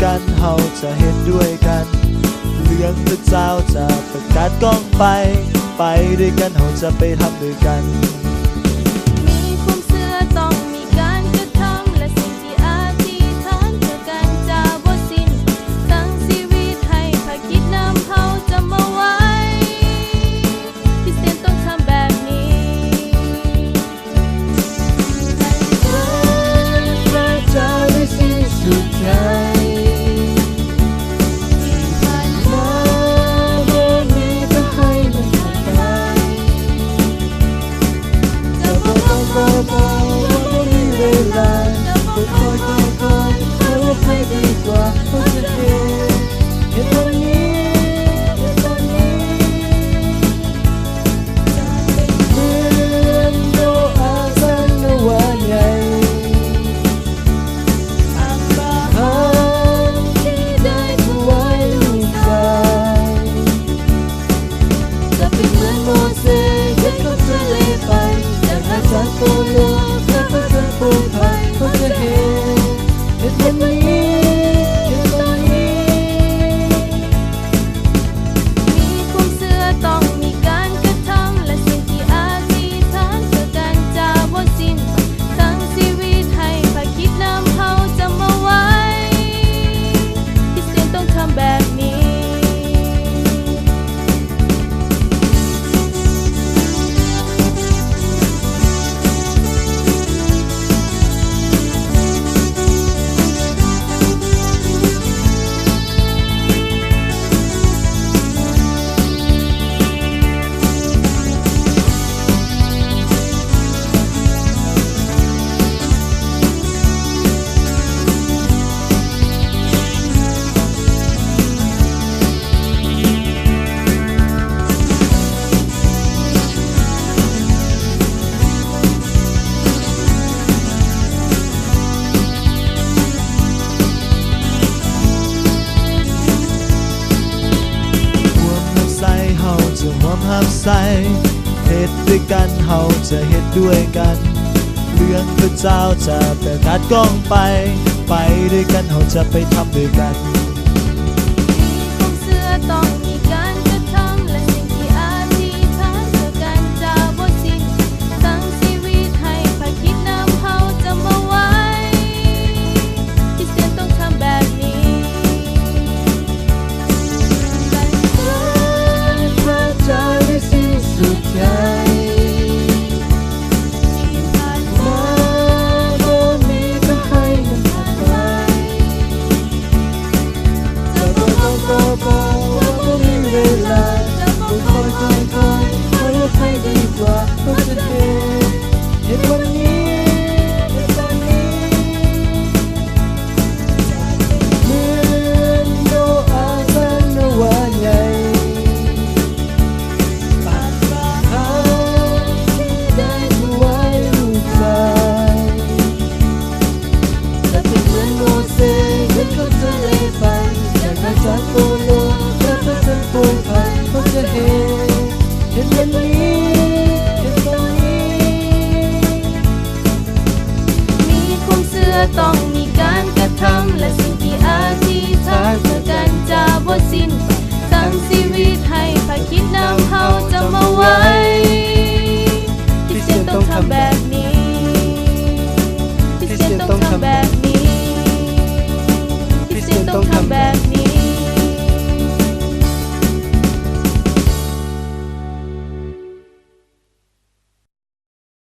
กันเฮาจะเฮ็ดด้วยกันเรื่องพระเจ้าจะประกาศก้องไปด้วยกันเฮาจะไปทำด้วยกันมีความเชื่อต้องมีการกระทำและสิ่งที่อธิษฐานเพื่อกันจะบ่สิ้นตั้งชีวิตให้พระคิดนำเฮาจะมาไว้คริสเตียนต้องทำแบบนี้พระเจ้าได้สิ้นสุดใจหับใส่เฮ็ดด้วยกันเฮาจะเฮ็ดด้วยกันเรื่องพระเจ้าจะประกาศก้องไปด้วยกันเฮาจะไปทำด้วยกัน